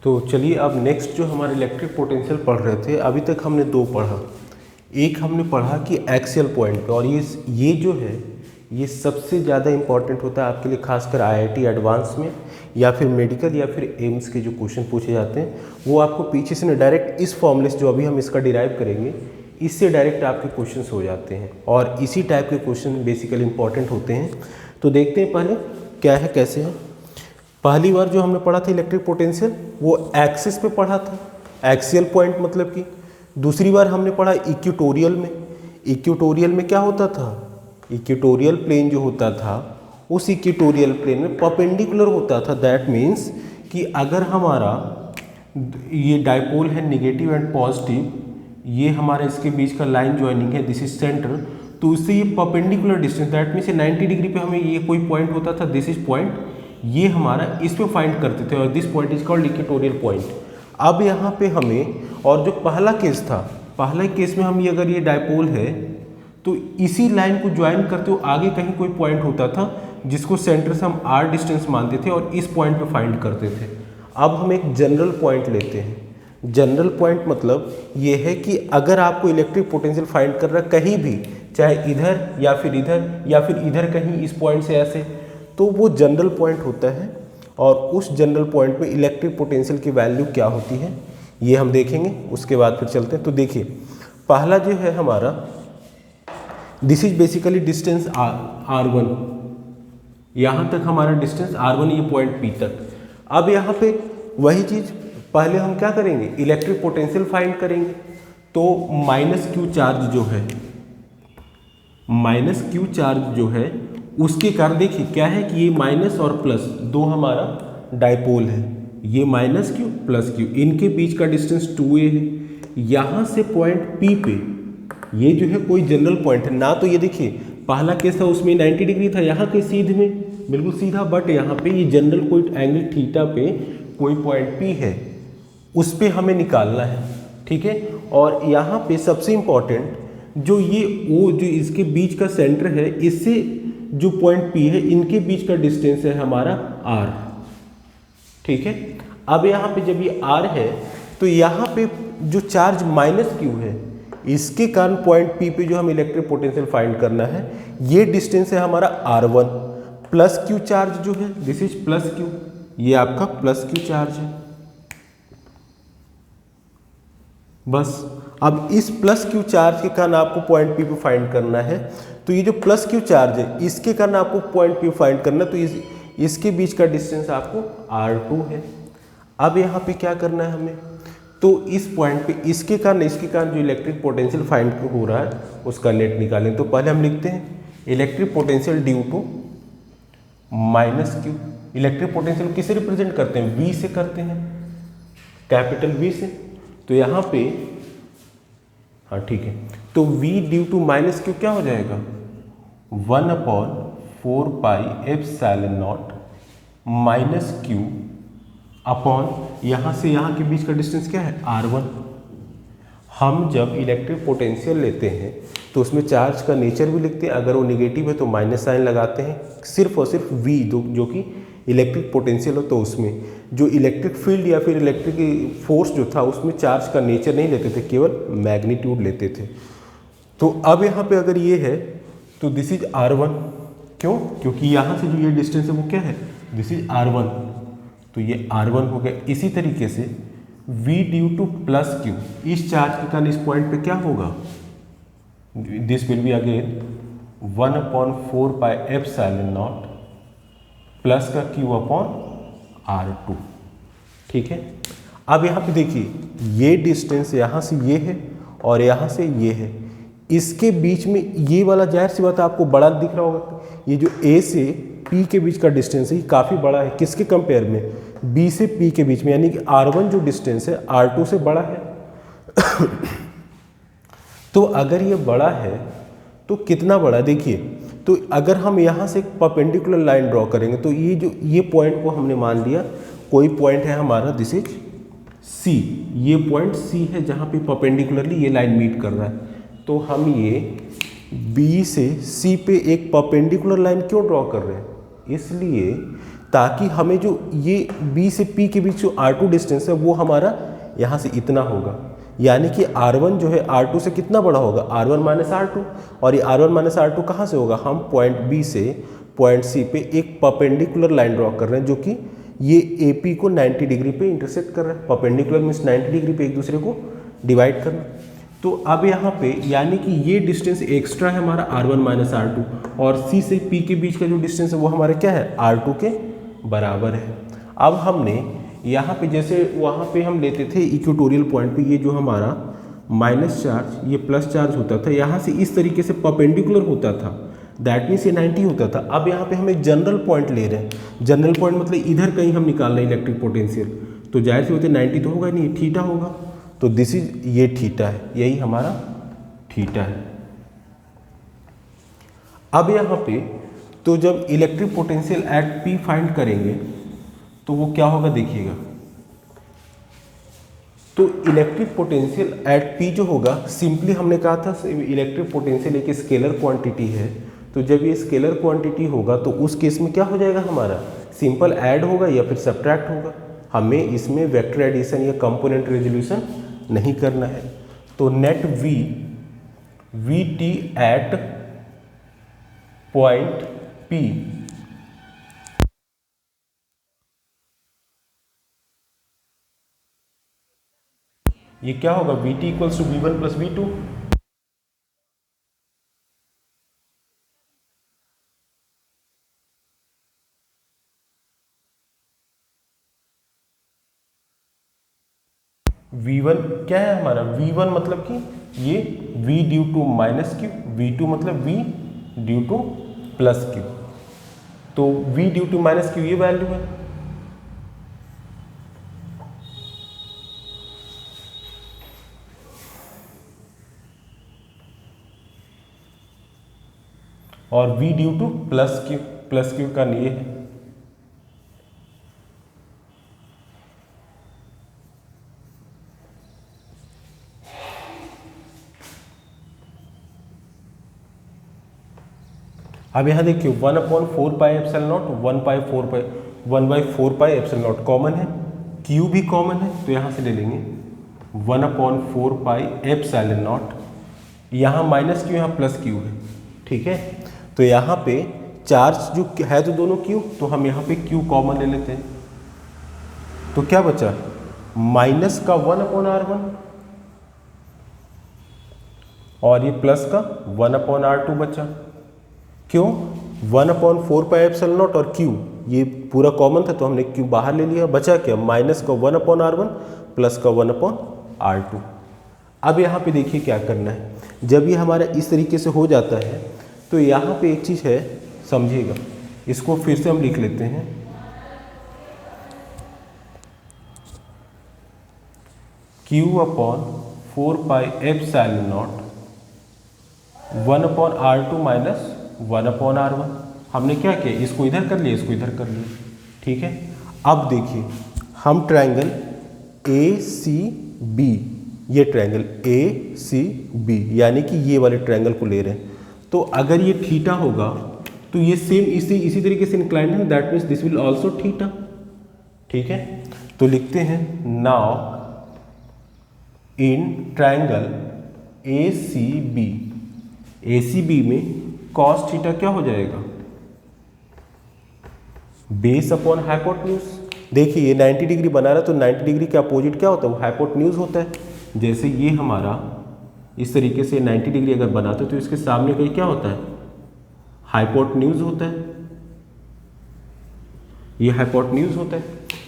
तो चलिए अब नेक्स्ट जो हमारे इलेक्ट्रिक पोटेंशियल पढ़ रहे थे, अभी तक हमने दो पढ़ा। एक हमने पढ़ा कि एक्सियल पॉइंट पे, और ये जो है ये सबसे ज़्यादा इंपॉर्टेंट होता है आपके लिए, खासकर आईआईटी एडवांस में या फिर मेडिकल या फिर एम्स के जो क्वेश्चन पूछे जाते हैं वो आपको पीछे से ना डायरेक्ट इस फॉर्मूले से, जो अभी हम इसका डिराइव करेंगे, इससे डायरेक्ट आपके क्वेश्चंस हो जाते हैं और इसी टाइप के क्वेश्चन बेसिकली इंपॉर्टेंट होते हैं। तो देखते हैं पहले क्या है कैसे है। पहली बार जो हमने पढ़ा था इलेक्ट्रिक पोटेंशियल वो एक्सिस पे पढ़ा था, एक्सियल पॉइंट मतलब कि। दूसरी बार हमने पढ़ा इक्वेटोरियल में। इक्वेटोरियल में क्या होता था, इक्वेटोरियल प्लेन जो होता था उस इक्वेटोरियल प्लेन में परपेंडिकुलर होता था। दैट मीन्स कि अगर हमारा ये डाइपोल है नेगेटिव एंड पॉजिटिव, ये हमारा इसके बीच का लाइन ज्वाइनिंग है, दिस इज सेंटर, तो उससे ये perpendicular distance, that means 90 degree पे हमें ये कोई पॉइंट होता था, दिस इज पॉइंट, ये हमारा इस पे फाइंड करते थे और this point is called equatorial point. अब यहाँ पे हमें, और जो पहला केस था, पहला केस में हम ये अगर ये डाइपोल है तो इसी लाइन को ज्वाइन करते हुए आगे कहीं कोई पॉइंट होता था जिसको सेंटर से हम r डिस्टेंस मानते थे और इस पॉइंट पे फाइंड करते थे। अब हम एक जनरल पॉइंट लेते हैं। जनरल पॉइंट मतलब ये है कि अगर आपको इलेक्ट्रिक पोटेंशियल फाइंड कर रहा है कहीं भी, चाहे इधर या फिर इधर कहीं इस पॉइंट से ऐसे, तो वो जनरल पॉइंट होता है और उस जनरल पॉइंट पे इलेक्ट्रिक पोटेंशियल की वैल्यू क्या होती है ये हम देखेंगे, उसके बाद फिर चलते हैं। तो देखिए पहला जो है हमारा, this is basically distance r1, यहाँ तक हमारा डिस्टेंस r1, ये पॉइंट P तक। अब यहाँ पे वही चीज़, पहले हम क्या करेंगे, इलेक्ट्रिक पोटेंशियल फाइंड करेंगे। तो -q चार्ज जो है, -q चार्ज जो है उसके कारण देखिए क्या है कि ये माइनस और प्लस दो हमारा डाइपोल है, ये -q + q, इनके बीच का डिस्टेंस 2a है। यहाँ से पॉइंट P पे ये जो है कोई जनरल पॉइंट है ना, तो ये देखिए पहला केस था उसमें 90 डिग्री था, यहाँ के सीधे में बिल्कुल सीधा, बट यहाँ पे ये जनरल कोई एंगल थीटा पे कोई पॉइंट P है, उस पे हमें निकालना है, ठीक है। और यहाँ पे सबसे इम्पॉर्टेंट जो ये O जो इसके बीच का सेंटर है, इससे जो पॉइंट P है इनके बीच का डिस्टेंस है हमारा r, ठीक है। अब यहाँ पे जब ये r है तो यहाँ पे जो चार्ज -q है इसके कारण पॉइंट P पे जो हम इलेक्ट्रिक पोटेंशियल फाइंड करना है, ये डिस्टेंस है हमारा r1, प्लस q चार्ज जो है दिस इज +q, ये आपका +q चार्ज है। बस अब इस +q चार्ज के कारण आपको पॉइंट P पे फाइंड करना है। तो ये जो +q चार्ज है इसके कारण आपको पॉइंट P फाइंड करना है, तो इसके बीच का डिस्टेंस आपको r2 है। अब यहाँ पे क्या करना है हमें, तो इस पॉइंट पे इसके कारण जो इलेक्ट्रिक पोटेंशियल फाइंड हो रहा है उसका नेट निकालें। तो पहले हम लिखते हैं electric potential due to -q। Electric potential किसे रिप्रेजेंट करते हैं, V से करते हैं, कैपिटल V से। तो यहाँ पे हाँ ठीक है, तो V ड्यू टू -q क्या हो जाएगा, 1/4 pi epsilon not -q upon, यहाँ से यहाँ के बीच का डिस्टेंस क्या है, r1। हम जब इलेक्ट्रिक पोटेंशियल लेते हैं तो उसमें चार्ज का नेचर भी लिखते हैं, अगर वो नेगेटिव है तो माइनस साइन लगाते हैं, सिर्फ और सिर्फ V जो कि इलेक्ट्रिक पोटेंशियल हो, तो उसमें जो इलेक्ट्रिक फील्ड या फिर इलेक्ट्रिक फोर्स जो था उसमें चार्ज का नेचर नहीं लेते थे, केवल मैग्नीट्यूड लेते थे। तो अब यहाँ पे अगर ये है तो दिस इज r1, क्यों, क्योंकि यहाँ से जो ये डिस्टेंस है वो क्या है, दिस इज r1, तो ये r1 हो गया। इसी तरीके से V ड्यू टू +q, इस चार्ज के कारण इस पॉइंट पे क्या होगा, this will be again 1/4 pi epsilon not plus का q अपॉन r2, ठीक है। अब यहाँ पे देखिए ये डिस्टेंस यहाँ से ये है और यहाँ से ये है, इसके बीच में ये वाला जाहिर सी बात आपको बड़ा दिख रहा होगा, ये जो A से P के बीच का डिस्टेंस है ये काफ़ी बड़ा है, किसके कंपेयर में, B से P के बीच में, यानी कि r1 जो डिस्टेंस है r2 से बड़ा है। तो अगर ये बड़ा है तो कितना बड़ा, देखिए, तो अगर हम यहाँ से एक परपेंडिकुलर लाइन ड्रॉ करेंगे तो ये पॉइंट को हमने मान लिया कोई पॉइंट है हमारा, दिस इज C, ये पॉइंट C है जहाँ पे परपेंडिकुलरली ये लाइन मीट कर रहा है। तो हम ये B से C पे एक परपेंडिकुलर लाइन क्यों ड्रॉ कर रहे हैं, इसलिए ताकि हमें जो ये B से P के बीच जो R2 डिस्टेंस है वो हमारा यहाँ से इतना होगा, यानी कि R1 जो है R2 से कितना बड़ा होगा, R1 माइनस R2। और ये R1 माइनस R2 कहाँ से होगा, हम पॉइंट B से पॉइंट C पे एक परपेंडिकुलर लाइन ड्रॉ कर रहे हैं जो कि ये AP को 90 डिग्री पे इंटरसेक्ट कर रहा है। परपेंडिकुलर मीन्स 90 डिग्री पे एक दूसरे को डिवाइड करना। तो अब यहाँ पे यानी कि ये डिस्टेंस एक्स्ट्रा है हमारा R1 माइनस R2, और C से P के बीच का जो डिस्टेंस है वो हमारा क्या है, R2 के बराबर है। अब हमने यहाँ पे जैसे वहाँ पे हम लेते थे इक्वेटोरियल पॉइंट पे, ये जो हमारा माइनस चार्ज ये प्लस चार्ज होता था, यहाँ से इस तरीके से परपेंडिकुलर होता था, दैट मीन्स ये 90 होता था। अब यहाँ पे हम एक जनरल पॉइंट ले रहे हैं, जनरल पॉइंट मतलब इधर कहीं हम निकाल रहे हैं इलेक्ट्रिक पोटेंशियल, तो जाहिर से होते 90 तो होगा नहीं, थीटा होगा, तो दिस इज ये थीटा है, यही हमारा थीटा है। अब यहाँ पे तो जब electric potential at P find करेंगे तो वो क्या होगा देखिएगा। तो इलेक्ट्रिक पोटेंशियल एट P जो होगा, सिंपली हमने कहा था इलेक्ट्रिक पोटेंशियल एक स्केलर क्वांटिटी है, तो जब ये स्केलर क्वांटिटी होगा तो उस केस में क्या हो जाएगा, हमारा सिंपल ऐड होगा या फिर सब्ट्रैक्ट होगा। हमें इसमें वेक्टर एडिशन या कंपोनेंट रेजोल्यूशन नहीं करना है। तो net V T at point P ये क्या होगा, V T equals to V1 plus V2। V1 क्या है हमारा, V1 मतलब कि ये V due to minus Q, V2 मतलब V due to plus Q, तो V due to minus Q ये वैल्यू है। और V due to plus Q का ये है। अब यहाँ देखिए 1/4 pi epsilon naught, 1/4 pi epsilon naught common है, Q भी कॉमन है, तो यहाँ से ले लेंगे 1/4 पाई एप्सिलॉन नॉट, यहाँ माइनस Q यहाँ प्लस Q है, ठीक है। तो यहाँ पे चार्ज जो है तो दोनों Q, तो हम यहाँ पे Q कॉमन ले लेते हैं, तो क्या बचा माइनस का 1/R1 और ये प्लस का 1/R2 बचा। क्यों, 1/4 पाई एप्सिलॉन नॉट और Q ये पूरा कॉमन था तो हमने Q बाहर ले लिया, बचा क्या माइनस का 1/R1 प्लस का 1/R2। अब यहाँ पे देखिए क्या करना है, जब ये हमारा इस तरीके से हो जाता है तो यहाँ पे एक चीज़ है समझिएगा, इसको फिर से हम लिख लेते हैं, Q/4 pi epsilon not 1/R2 minus 1/R1। हमने क्या किया, इसको इधर कर लिया, इसको इधर कर लिया, ठीक है। अब देखिए हम ट्रायंगल ACB, ये ट्रायंगल ACB यानी कि ये वाले ट्रायंगल को ले रहे हैं, तो अगर ये थीटा होगा तो ये सेम इसी तरीके से इंक्लाइन है, that means this will also theta, ठीक है। तो लिखते हैं नाउ इन ट्रायंगल ACB में कॉस थीटा क्या हो जाएगा, बेस अपॉन हाइपोटेन्यूज। देखिए ये 90 डिग्री बना रहा है, तो 90 डिग्री के अपोजिट क्या होता है, वो हाइपोटेन्यूज होता है। जैसे ये हमारा इस तरीके से 90 डिग्री अगर बनाते तो इसके सामने कहीं क्या होता है, हाइपोटेन्यूज होता है, ये हाइपोटेन्यूज होता है।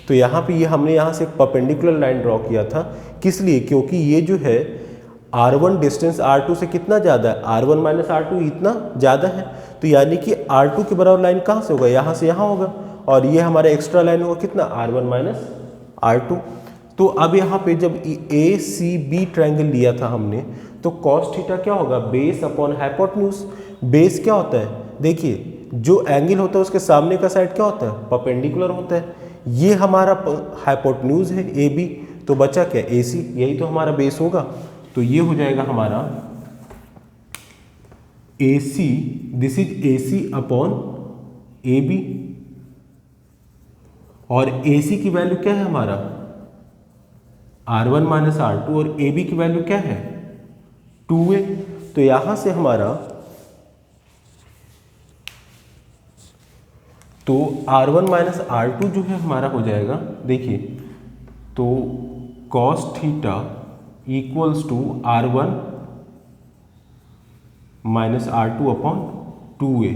तो यहाँ पे ये हमने यहाँ से एक परपेंडिकुलर लाइन ड्रॉ किया था, किस लिए, क्योंकि ये जो है R1 डिस्टेंस R2 से कितना ज़्यादा है, R1 माइनस R2 इतना ज़्यादा है, तो यानी कि R2 के बराबर लाइन कहाँ से होगा, यहाँ से यहाँ होगा, और ये हमारा एक्स्ट्रा लाइन होगा कितना, R1 माइनस R2। तो अब यहाँ पे जब ACB ट्रायंगल लिया था हमने, तो कॉस थीटा क्या होगा, बेस अपॉन हाइपोटेन्यूज। बेस क्या होता है, देखिए जो एंगल होता है उसके सामने का साइड क्या होता है, परपेंडिकुलर होता है, ये हमारा हाइपोटेन्यूज है AB, तो बचा क्या AC, यही तो हमारा बेस होगा, तो ये हो जाएगा हमारा AC, this is AC upon AB, और AC की वैल्यू क्या है हमारा R1 माइनस R2 और AB की वैल्यू क्या है 2A। तो यहां से हमारा तो R1 माइनस R2 जो है हमारा हो जाएगा, देखिए तो cos theta equals to R1 minus R2 upon 2A।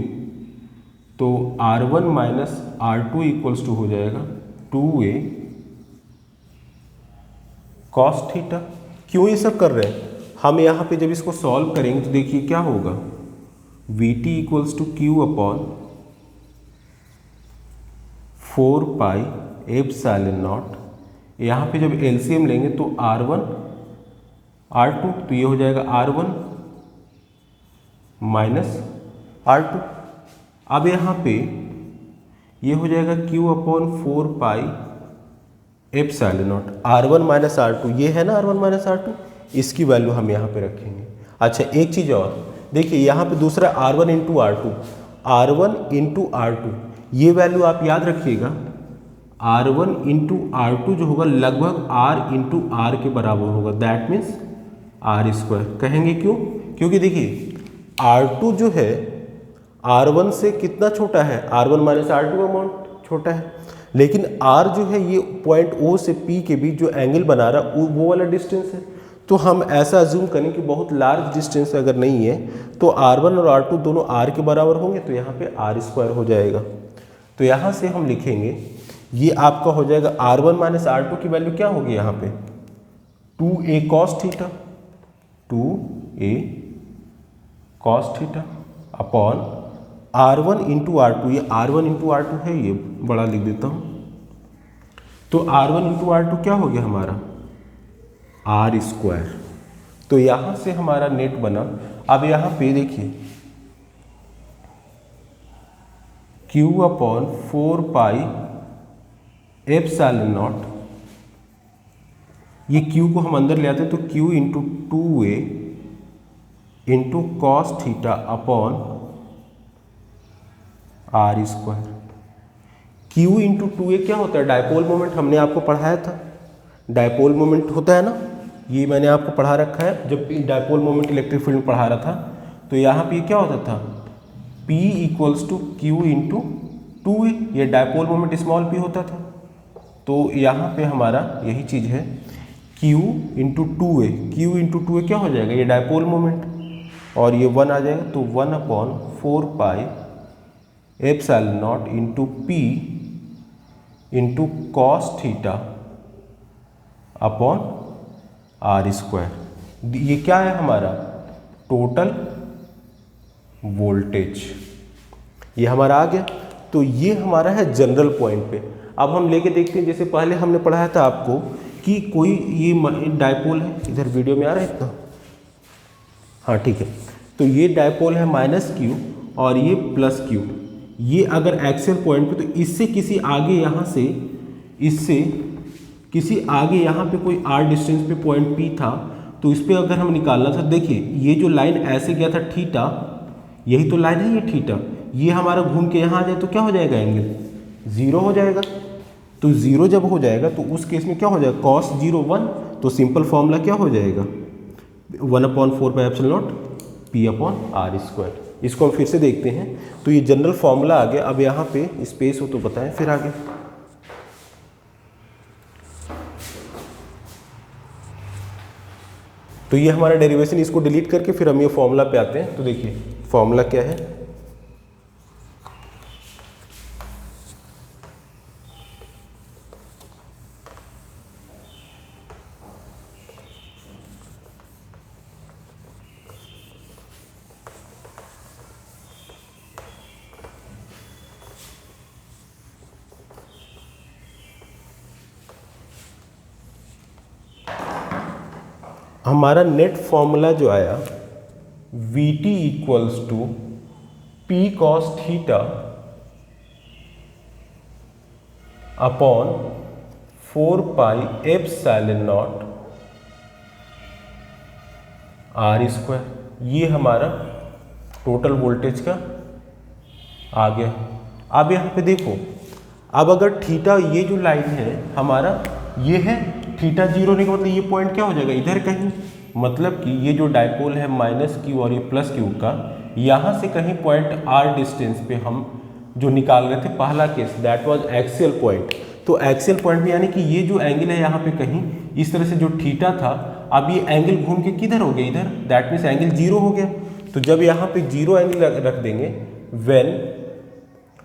तो R1 minus R2 equals to हो जाएगा 2A cos थीटा। क्यों ये सब कर रहे हैं हम यहाँ पे, जब इसको सॉल्व करेंगे तो देखिए क्या होगा, VT equals to Q upon 4 pi epsilon naught. यहाँ पे जब LCM लेंगे तो R1 R2, तो ये हो जाएगा R1 माइनस R2। अब यहाँ पे ये हो जाएगा Q upon 4 pi epsilon not. R1 minus R2 ये है ना, R1 माइनस R2, इसकी वैल्यू हम यहाँ पे रखेंगे। अच्छा एक चीज़ और देखिए, यहाँ पे दूसरा R1 into R2, R1 into R2 ये वैल्यू आप याद रखिएगा, R1 इंटू R2 जो होगा लगभग R इंटू R के बराबर होगा, दैट मीन्स R स्क्वायर। कहेंगे क्यों? क्योंकि देखिए R2 जो है R1 से कितना छोटा है, R1 माइनस R2 अमाउंट छोटा है, लेकिन R जो है ये पॉइंट O से P के बीच जो एंगल बना रहा वो वाला डिस्टेंस है। तो हम ऐसा अज्यूम करें कि बहुत लार्ज डिस्टेंस अगर नहीं है तो R1 और R2 दोनों R के बराबर होंगे, तो यहाँ पे R स्क्वायर हो जाएगा। तो यहाँ से हम लिखेंगे ये आपका हो जाएगा R1 माइनस R2 की वैल्यू क्या होगी यहाँ पे 2A cos theta, 2A cos theta upon R1 into R2, ये R1 इंटू R2 है, ये बड़ा लिख देता हूँ। तो R1 इंटू R2 क्या हो गया हमारा R स्क्वायर। तो यहाँ से हमारा नेट बना। अब यहाँ पे देखिए Q upon 4 pi epsilon not, ये Q को हम अंदर ले आते हैं तो Q into 2A into cos theta upon R square. Q into 2A क्या होता है, डायपोल मोमेंट, हमने आपको पढ़ाया था डायपोल मोमेंट होता है ना, ये मैंने आपको पढ़ा रखा है जब डायपोल मोमेंट इलेक्ट्रिक फील्ड में पढ़ा रहा था। तो यहाँ पे क्या होता था P equals to Q into 2A, ये डायपोल मोमेंट स्मॉल p होता था। तो यहाँ पे हमारा यही चीज़ है Q into 2A, Q into 2A क्या हो जाएगा, ये डायपोल मोमेंट, और ये 1 आ जाएगा, तो 1 upon 4 pi epsilon not into P into cos theta upon R square. ये क्या है हमारा टोटल वोल्टेज, ये हमारा आ गया। तो ये हमारा है जनरल पॉइंट पे। अब हम लेके देखते हैं, जैसे पहले हमने पढ़ाया था आपको कि कोई ये डायपोल है, इधर वीडियो में आ रहा है इतना, हाँ ठीक है। तो ये डायपोल है माइनस Q और ये प्लस Q, ये अगर एक्सियल पॉइंट पे, तो इससे किसी आगे यहाँ से, इससे किसी आगे यहाँ पे कोई R डिस्टेंस पे पॉइंट P था, तो इस पर अगर हम निकालना था, देखिए ये जो लाइन ऐसे गया था थीटा, यही तो लाइन है ये थीटा, ये हमारा घूम के यहाँ आ जाए तो क्या हो जाएगा, एंगल 0 हो जाएगा। तो 0 जब हो जाएगा तो उस केस में क्या हो जाएगा cos 0 1, तो सिंपल फॉर्मूला क्या हो जाएगा 1 upon 4 pi epsilon not P upon R square. इसको हम फिर से देखते हैं, तो ये जनरल फॉर्मूला आ गया। अब यहाँ पे स्पेस हो तो बताएं फिर आगे। तो ये हमारा डेरिवेशन, इसको डिलीट करके फिर हम ये फॉर्मूला पे आते हैं। तो देखिए फॉर्मूला क्या है, हमारा नेट फॉर्मूला जो आया VT equals to P cos theta upon 4 pi epsilon naught R square. ये हमारा टोटल वोल्टेज का आ गया। अब यहाँ पे देखो, अब अगर थीटा, ये जो लाइन है हमारा ये है, थीटा 0 होने का मतलब ये पॉइंट क्या हो जाएगा इधर कहीं, मतलब कि ये जो डायपोल है -q और ये +q का, यहाँ से कहीं पॉइंट r डिस्टेंस पे हम जो निकाल रहे थे पहला case, that was axial point. तो एक्सियल पॉइंट में यानी कि ये जो एंगल है यहाँ पे कहीं इस तरह से जो थीटा था, अब ये एंगल घूम के किधर हो गया इधर, दैट मीन्स एंगल 0 हो गया। तो जब यहाँ पे 0 एंगल रख देंगे, when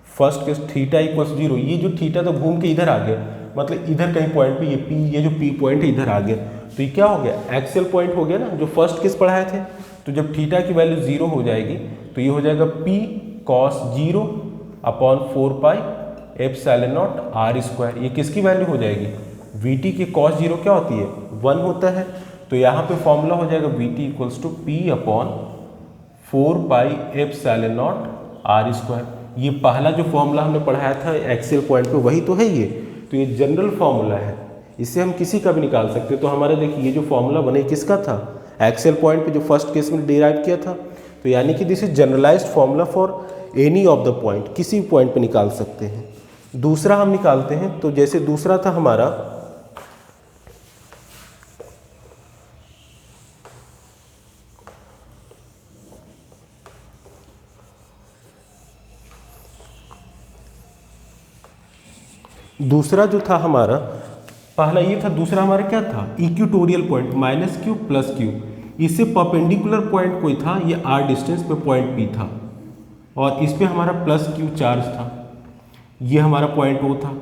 first case theta equals 0, ये जो थीटा तो घूम के इधर आ गया, मतलब इधर कहीं पॉइंट पे ये P, ये जो P पॉइंट है इधर आ गया, तो ये क्या हो गया एक्सियल पॉइंट हो गया ना, जो फर्स्ट केस पढ़ाए थे। तो जब थीटा की वैल्यू 0 हो जाएगी तो ये हो जाएगा P cos 0 upon 4 pi epsilon naught r square. ये किसकी वैल्यू हो जाएगी, Vt की cos 0 क्या होती है 1 होता है। तो यहाँ पे फॉर्मूला हो जाएगा Vt equals to P upon 4 pi epsilon naught r square. ये पहला जो फॉर्मूला हमने पढ़ाया था एक्सियल पॉइंट पे वही तो है ये, तो ये जनरल फॉर्मूला है, इससे हम किसी का भी निकाल सकते हैं। तो हमारा देखिए ये जो फॉर्मूला बने किसका था, एक्सियल पॉइंट पे जो फर्स्ट केस में डिराइव किया था। तो यानी कि this is generalised formula for any of the point, किसी भी पॉइंट पे निकाल सकते हैं। दूसरा हम निकालते हैं, तो जैसे दूसरा था हमारा दूसरा जो था हमारा, पहला ये था, दूसरा हमारा क्या था इक्वेटोरियल पॉइंट -q + q, इससे परपेंडिकुलर पॉइंट कोई था, ये r डिस्टेंस पे पॉइंट P था और इस पे हमारा +q चार्ज था, ये हमारा पॉइंट O था,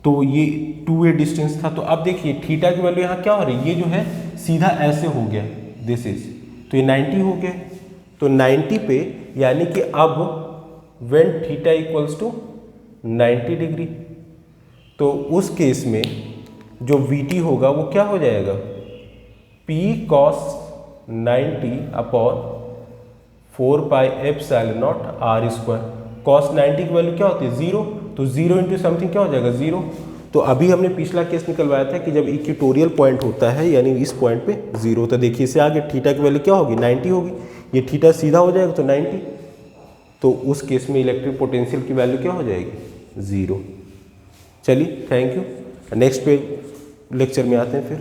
तो ये 2a डिस्टेंस था। तो अब देखिए थीटा की वैल्यू यहाँ क्या हो रही है, ये जो है सीधा ऐसे हो गया दिस इज, तो ये 90 हो गया। तो 90 पे यानी कि अब when theta equals to 90 degree, तो उस केस में जो Vt होगा वो क्या हो जाएगा P cos 90 upon 4 pi epsilon naught r square. cos 90 की वैल्यू क्या होती है 0, तो 0 इंटू समथिंग क्या हो जाएगा 0। तो अभी हमने पिछला केस निकलवाया था कि जब इक्वेटोरियल पॉइंट होता है यानी इस पॉइंट पे 0, तो देखिए इससे आगे थीटा की वैल्यू क्या होगी 90 होगी, ये थीटा सीधा हो जाएगा तो 90, तो उस केस में इलेक्ट्रिक पोटेंशियल की वैल्यू क्या हो जाएगी 0। चलिए थैंक यू, नेक्स्ट पे लेक्चर में आते हैं फिर।